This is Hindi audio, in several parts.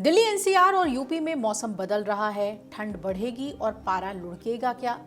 दिल्ली, एनसीआर और यूपी में मौसम बदल रहा है। ठंड बढ़ेगी और पारा लुढ़केगा क्या,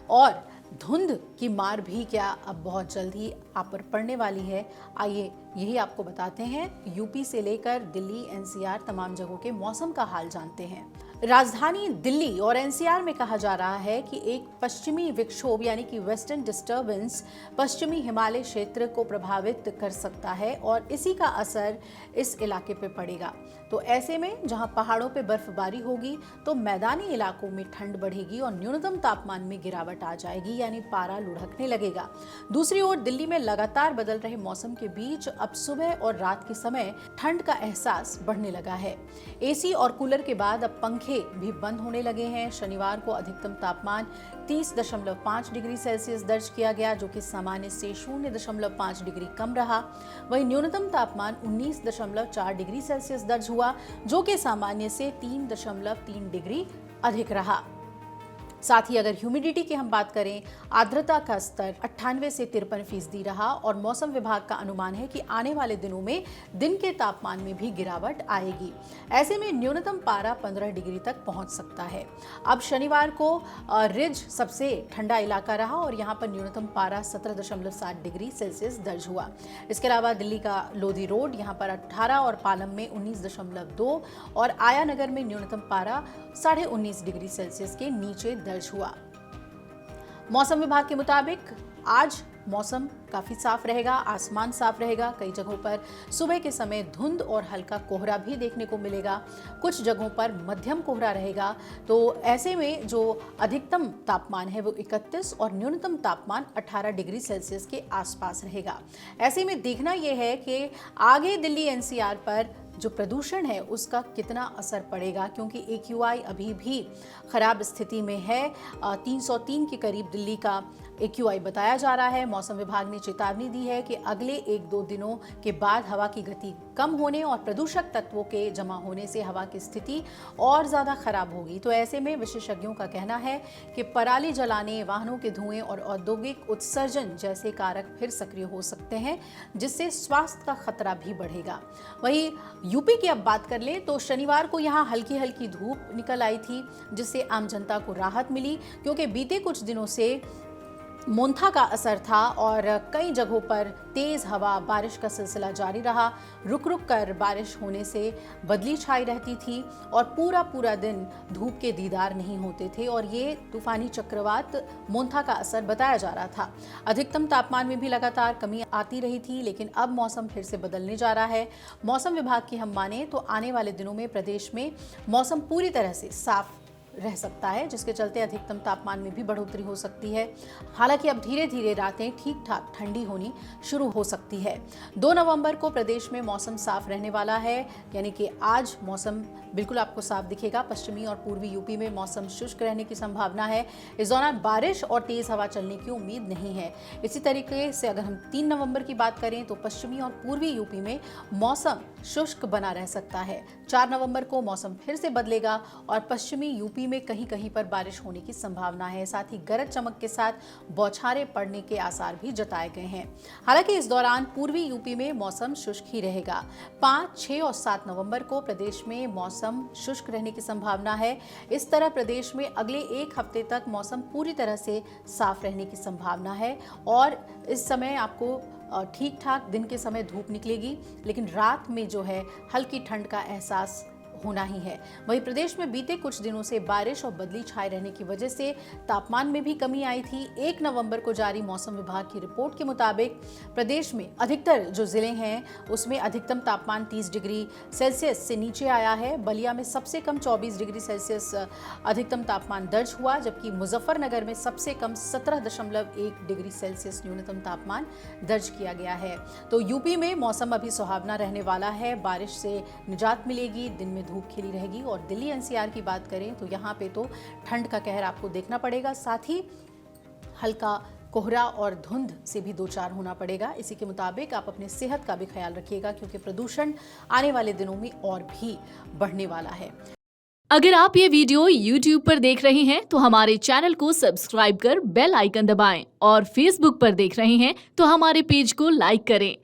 और धुंध की मार भी क्या अब बहुत जल्द ही आप पर पड़ने वाली है। आइए यही आपको बताते हैं। यूपी से लेकर दिल्ली, एनसीआर तमाम जगहों के मौसम का हाल जानते हैं। राजधानी दिल्ली और एनसीआर में कहा जा रहा है कि एक पश्चिमी विक्षोभ यानी कि वेस्टर्न डिस्टर्बेंस पश्चिमी हिमालय क्षेत्र को प्रभावित कर सकता है और इसी का असर इस इलाके पे पड़ेगा। तो ऐसे में जहां पहाड़ों पे बर्फबारी होगी तो मैदानी इलाकों में ठंड बढ़ेगी और न्यूनतम तापमान में गिरावट आ जाएगी, यानी पारा लुढ़कने लगेगा। दूसरी ओर दिल्ली में लगातार बदल रहे मौसम के बीच अब सुबह और रात के समय ठंड का एहसास बढ़ने लगा है। एसी और कूलर के बाद अब पंखे भी बंद होने लगे हैं। शनिवार को अधिकतम तापमान 30.5 डिग्री सेल्सियस दर्ज किया गया, जो कि सामान्य से 0.5 डिग्री कम रहा। वहीं न्यूनतम तापमान 19.4 डिग्री सेल्सियस दर्ज हुआ, जो कि सामान्य से 3.3 डिग्री अधिक रहा। साथ ही अगर ह्यूमिडिटी की हम बात करें, आर्द्रता का स्तर 98 से 53% रहा और मौसम विभाग का अनुमान है कि आने वाले दिनों में दिन के तापमान में भी गिरावट आएगी। ऐसे में न्यूनतम पारा 15 डिग्री तक पहुंच सकता है। अब शनिवार को रिज सबसे ठंडा इलाका रहा और यहां पर न्यूनतम पारा 17.7 डिग्री सेल्सियस दर्ज हुआ। इसके अलावा दिल्ली का लोधी रोड यहां पर 18 और पालम में 19.2 और आया नगर में न्यूनतम पारा 19.5 डिग्री सेल्सियस के नीचे दर्ज हुआ। मौसम विभाग के मुताबिक आज मौसम काफी साफ रहेगा, आसमान साफ रहेगा। कई जगहों पर सुबह के समय धुंध और हल्का कोहरा भी देखने को मिलेगा। कुछ जगहों पर मध्यम कोहरा रहेगा। तो ऐसे में जो अधिकतम तापमान है वो 31 और न्यूनतम तापमान 18 डिग्री सेल्सियस के आसपास रहेगा। ऐसे में देखना यह है कि आगे दिल्ली एनसीआर पर जो प्रदूषण है उसका कितना असर पड़ेगा, क्योंकि AQI अभी भी खराब स्थिति में है। 303 के करीब दिल्ली का AQI बताया जा रहा है। मौसम विभाग ने चेतावनी दी है कि अगले 1-2 दिनों के बाद हवा की गति कम होने और प्रदूषक तत्वों के जमा होने से हवा की स्थिति और ज़्यादा खराब होगी। तो ऐसे में विशेषज्ञों का कहना है कि पराली जलाने, वाहनों के धुएं और औद्योगिक उत्सर्जन जैसे कारक फिर सक्रिय हो सकते हैं, जिससे स्वास्थ्य का खतरा भी बढ़ेगा। वहीं यूपी की अब बात कर ले तो शनिवार को यहाँ हल्की हल्की धूप निकल आई थी, जिससे आम जनता को राहत मिली, क्योंकि बीते कुछ दिनों से मोन्था का असर था और कई जगहों पर तेज हवा, बारिश का सिलसिला जारी रहा। रुक रुक कर बारिश होने से बदली छाई रहती थी और पूरा दिन धूप के दीदार नहीं होते थे और ये तूफानी चक्रवात मोन्था का असर बताया जा रहा था। अधिकतम तापमान में भी लगातार कमी आती रही थी, लेकिन अब मौसम फिर से बदलने जा रहा है। मौसम विभाग की हम माने तो आने वाले दिनों में प्रदेश में मौसम पूरी तरह से साफ रह सकता है, जिसके चलते अधिकतम तापमान में भी बढ़ोतरी हो सकती है। हालांकि अब धीरे धीरे रातें ठीक ठाक ठंडी होनी शुरू हो सकती है। 2 नवंबर को प्रदेश में मौसम साफ रहने वाला है, यानी कि आज मौसम बिल्कुल आपको साफ दिखेगा। पश्चिमी और पूर्वी यूपी में मौसम शुष्क रहने की संभावना है। इस दौरान बारिश और तेज हवा चलने की उम्मीद नहीं है। इसी तरीके से अगर हम 3 नवंबर की बात करें तो पश्चिमी और पूर्वी यूपी में मौसम शुष्क बना रह सकता है। 4 नवंबर को मौसम फिर से बदलेगा और पश्चिमी यूपी में कहीं कहीं पर बारिश होने की संभावना है। साथ ही गरज चमक के साथ बौछारें पड़ने के आसार भी जताए गए हैं। हालांकि इस दौरान पूर्वी यूपी में मौसम शुष्क ही रहेगा। 5, 6 और 7 नवंबर को प्रदेश में मौसम शुष्क रहने की संभावना है। इस तरह प्रदेश में अगले 1 हफ्ते तक मौसम पूरी तरह से साफ रहने की संभावना है और इस समय आपको ठीक ठाक दिन के समय धूप निकलेगी, लेकिन रात में जो है हल्की ठंड का एहसास होना ही है। वहीं प्रदेश में बीते कुछ दिनों से बारिश और बदली छाए रहने की वजह से तापमान में भी कमी आई थी। 1 नवंबर को जारी मौसम विभाग की रिपोर्ट के मुताबिक प्रदेश में अधिकतर जो जिले हैं उसमें अधिकतम तापमान 30 डिग्री सेल्सियस से नीचे आया है। बलिया में सबसे कम 24 डिग्री सेल्सियस अधिकतम तापमान दर्ज हुआ, जबकि मुजफ्फरनगर में सबसे कम 17.1 डिग्री सेल्सियस न्यूनतम तापमान दर्ज किया गया है। तो यूपी में मौसम अभी सुहावना रहने वाला है। बारिश से निजात मिलेगी, दिन में धूप खिली रहेगी। और दिल्ली एनसीआर की बात करें तो यहाँ पे तो ठंड का कहर आपको देखना पड़ेगा। साथ ही हल्का कोहरा और धुंध से भी 2-4 होना पड़ेगा। इसी के मुताबिक आप अपने सेहत का भी ख्याल रखिएगा, क्योंकि प्रदूषण आने वाले दिनों में और भी बढ़ने वाला है। अगर आप ये वीडियो YouTube पर देख रहे हैं तो हमारे चैनल को सब्सक्राइब कर बेल आइकन दबाएं और Facebook पर देख रहे हैं तो हमारे पेज को लाइक करें।